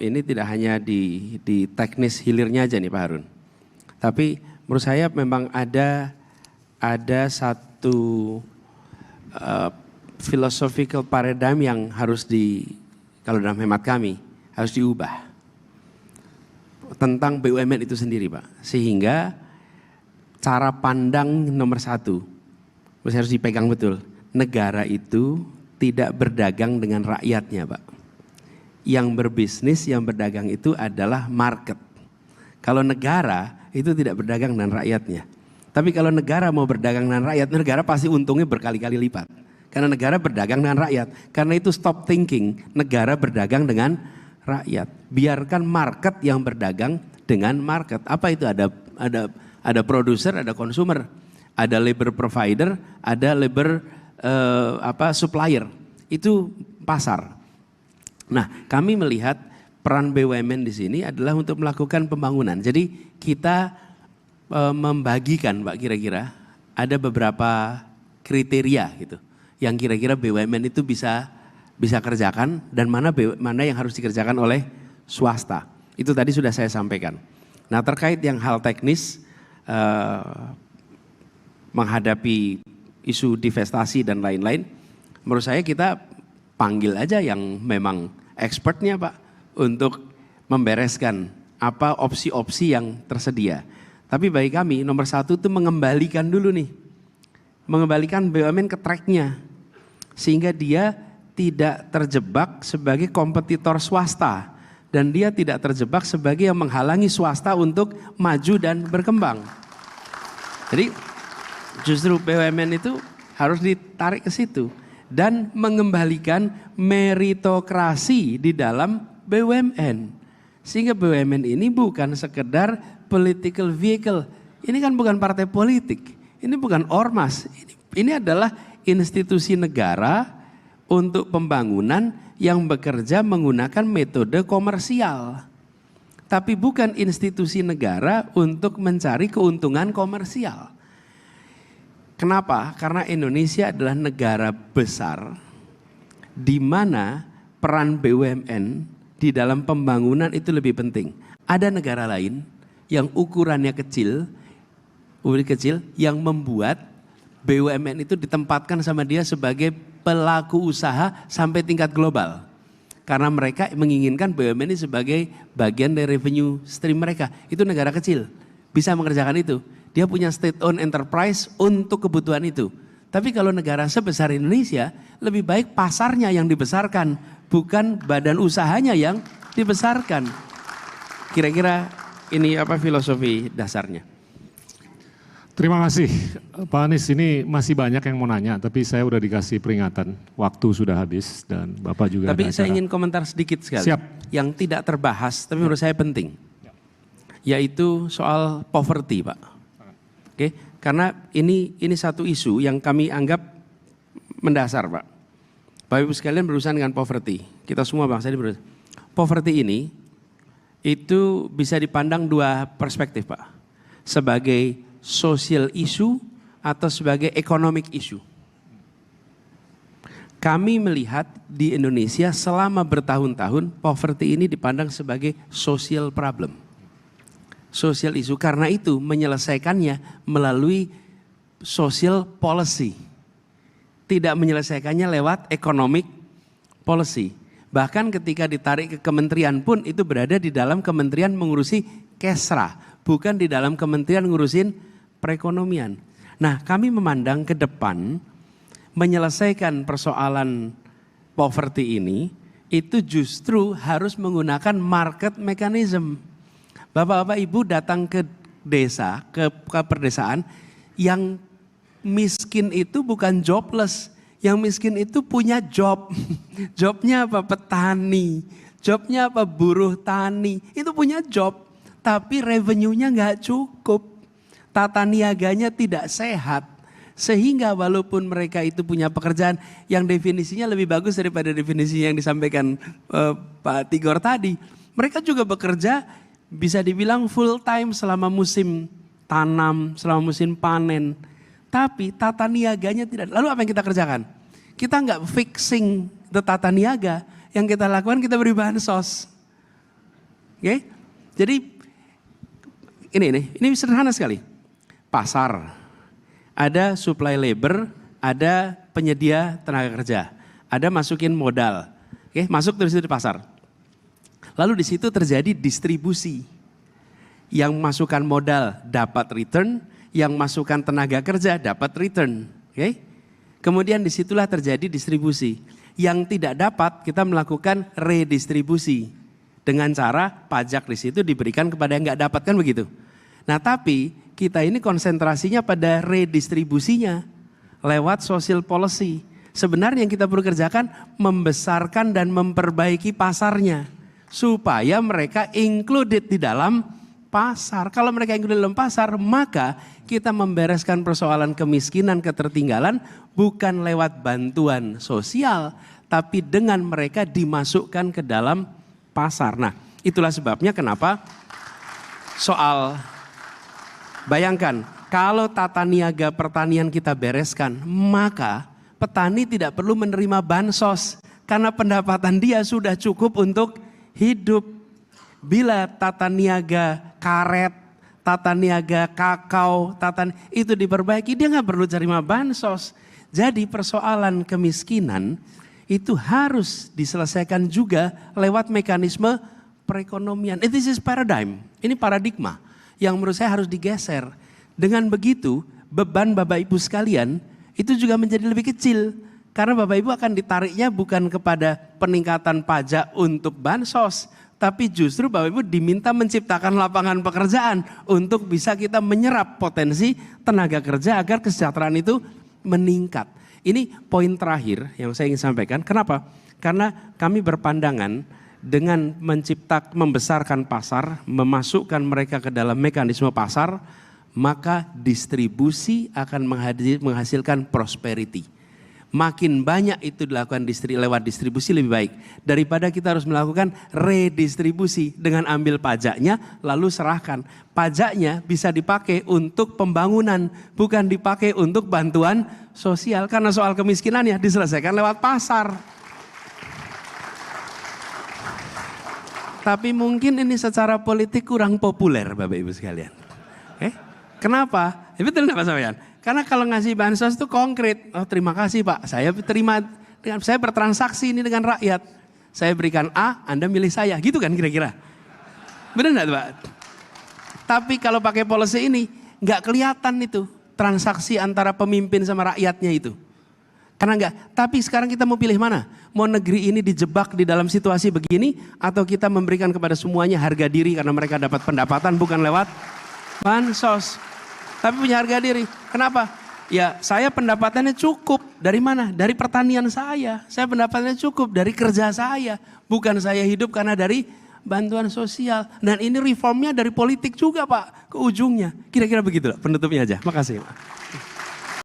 ini tidak hanya di teknis hilirnya aja nih Pak Harun. Tapi menurut saya memang ada satu philosophical paradigm yang harus kalau dalam hemat kami harus diubah tentang BUMN itu sendiri Pak. Sehingga cara pandang nomor satu harus dipegang betul. Negara itu tidak berdagang dengan rakyatnya Pak. Yang berbisnis, yang berdagang itu adalah market. Kalau negara itu tidak berdagang dengan rakyatnya. Tapi kalau negara mau berdagang dengan rakyat, negara pasti untungnya berkali-kali lipat. Karena negara berdagang dengan rakyat. Karena itu stop thinking, negara berdagang dengan rakyat. Biarkan market yang berdagang dengan market. Apa itu? Ada produser, ada consumer, ada labor provider, ada labor supplier. Itu pasar. Nah, kami melihat peran BUMN di sini adalah untuk melakukan pembangunan. Jadi kita membagikan Pak, kira-kira ada beberapa kriteria gitu yang kira-kira BUMN itu bisa kerjakan dan mana yang harus dikerjakan oleh swasta. Itu tadi sudah saya sampaikan. Nah, terkait yang hal teknis menghadapi isu divestasi dan lain-lain, menurut saya kita panggil aja yang memang expertnya Pak untuk membereskan apa opsi-opsi yang tersedia. Tapi bagi kami nomor satu itu mengembalikan dulu nih. Mengembalikan BUMN ke tracknya. Sehingga dia tidak terjebak sebagai kompetitor swasta. Dan dia tidak terjebak sebagai yang menghalangi swasta untuk maju dan berkembang. Jadi justru BUMN itu harus ditarik ke situ. Dan mengembalikan meritokrasi di dalam BUMN. Sehingga BUMN ini bukan sekedar political vehicle. Ini kan bukan partai politik. Ini bukan ormas. Ini adalah institusi negara untuk pembangunan yang bekerja menggunakan metode komersial. Tapi bukan institusi negara untuk mencari keuntungan komersial. Kenapa? Karena Indonesia adalah negara besar di mana peran BUMN di dalam pembangunan itu lebih penting. Ada negara lain yang ukurannya kecil yang membuat BUMN itu ditempatkan sama dia sebagai pelaku usaha sampai tingkat global. Karena mereka menginginkan BUMN ini sebagai bagian dari revenue stream mereka. Itu negara kecil, bisa mengerjakan itu. Dia punya state owned enterprise untuk kebutuhan itu. Tapi kalau negara sebesar Indonesia, lebih baik pasarnya yang dibesarkan, bukan badan usahanya yang dibesarkan. Kira-kira ini apa filosofi dasarnya? Terima kasih Pak Anies, ini masih banyak yang mau nanya, tapi saya udah dikasih peringatan, waktu sudah habis dan Bapak juga. Tapi saya ingin komentar sedikit sekali. Siap. Yang tidak terbahas, tapi menurut saya penting. Yaitu soal poverty Pak. Oke, karena ini satu isu yang kami anggap mendasar Pak. Bapak Ibu sekalian berurusan dengan poverty. Kita semua bangsa ini berurusan. Poverty ini itu bisa dipandang dua perspektif Pak. Sebagai social issue atau sebagai economic issue. Kami melihat di Indonesia selama bertahun-tahun poverty ini dipandang sebagai social problem. Social issue, karena itu menyelesaikannya melalui social policy. Tidak menyelesaikannya lewat economic policy. Bahkan ketika ditarik ke kementerian pun itu berada di dalam kementerian mengurusi kesra. Bukan di dalam kementerian ngurusin perekonomian. Nah, kami memandang ke depan menyelesaikan persoalan poverty ini itu justru harus menggunakan market mechanism. Bapak-bapak ibu datang ke desa, ke perdesaan, yang miskin itu bukan jobless, yang miskin itu punya job. Jobnya apa? Petani, jobnya apa? Buruh tani, itu punya job, tapi revenue-nya nggak cukup, tata niaganya tidak sehat. Sehingga walaupun mereka itu punya pekerjaan yang definisinya lebih bagus daripada definisi yang disampaikan Pak Tigor tadi, mereka juga bekerja bisa dibilang full time selama musim tanam, selama musim panen. Tapi tata niaganya tidak. Lalu apa yang kita kerjakan? Kita nggak fixing the tata niaga. Yang kita lakukan kita beri bansos. Oke? Jadi ini sederhana sekali. Pasar, ada supply labor, ada penyedia tenaga kerja, ada masukin modal. Oke, masuk terus di pasar. Lalu di situ terjadi distribusi. Yang masukkan modal dapat return, yang masukkan tenaga kerja dapat return. Oke? Kemudian disitulah terjadi distribusi. Yang tidak dapat kita melakukan redistribusi. Dengan cara pajak di situ diberikan kepada yang nggak dapat, kan begitu. Nah tapi kita ini konsentrasinya pada redistribusinya lewat social policy. Sebenarnya yang kita perlu kerjakan membesarkan dan memperbaiki pasarnya. Supaya mereka included di dalam pasar. Kalau mereka included dalam pasar, maka kita membereskan persoalan kemiskinan, ketertinggalan bukan lewat bantuan sosial, tapi dengan mereka dimasukkan ke dalam pasar. Nah, itulah sebabnya kenapa soal, bayangkan kalau tata niaga pertanian kita bereskan, maka petani tidak perlu menerima bansos karena pendapatan dia sudah cukup untuk hidup. Bila tata niaga karet, tata niaga kakao, itu diperbaiki, dia nggak perlu terima bansos. Jadi persoalan kemiskinan itu harus diselesaikan juga lewat mekanisme perekonomian. This is paradigm, ini paradigma yang menurut saya harus digeser. Dengan begitu beban Bapak Ibu sekalian itu juga menjadi lebih kecil. Karena Bapak Ibu akan ditariknya bukan kepada peningkatan pajak untuk bansos, tapi justru Bapak Ibu diminta menciptakan lapangan pekerjaan untuk bisa kita menyerap potensi tenaga kerja agar kesejahteraan itu meningkat. Ini poin terakhir yang saya ingin sampaikan. Kenapa? Karena kami berpandangan dengan membesarkan pasar, memasukkan mereka ke dalam mekanisme pasar, maka distribusi akan menghasilkan prosperity. Makin banyak itu dilakukan lewat distribusi lebih baik. Daripada kita harus melakukan redistribusi dengan ambil pajaknya lalu serahkan. Pajaknya bisa dipakai untuk pembangunan, bukan dipakai untuk bantuan sosial. Karena soal kemiskinannya diselesaikan lewat pasar. Tapi mungkin ini secara politik kurang populer Bapak Ibu sekalian. Kenapa? Betul enggak Pak Sawian? Karena kalau ngasih bansos itu konkret. Oh terima kasih Pak, saya terima, saya bertransaksi ini dengan rakyat. Saya berikan A, Anda milih saya, gitu kan kira-kira. Benar enggak Pak? Tapi kalau pakai policy ini, nggak kelihatan itu transaksi antara pemimpin sama rakyatnya itu. Karena enggak, tapi sekarang kita mau pilih mana? Mau negeri ini dijebak di dalam situasi begini, atau kita memberikan kepada semuanya harga diri karena mereka dapat pendapatan bukan lewat bansos. Tapi punya harga diri. Kenapa? Ya saya pendapatannya cukup. Dari mana? Dari pertanian saya. Saya pendapatannya cukup dari kerja saya. Bukan saya hidup karena dari bantuan sosial. Dan ini reformnya dari politik juga Pak. Ke ujungnya. Kira-kira begitu lah penutupnya aja. Makasih Pak.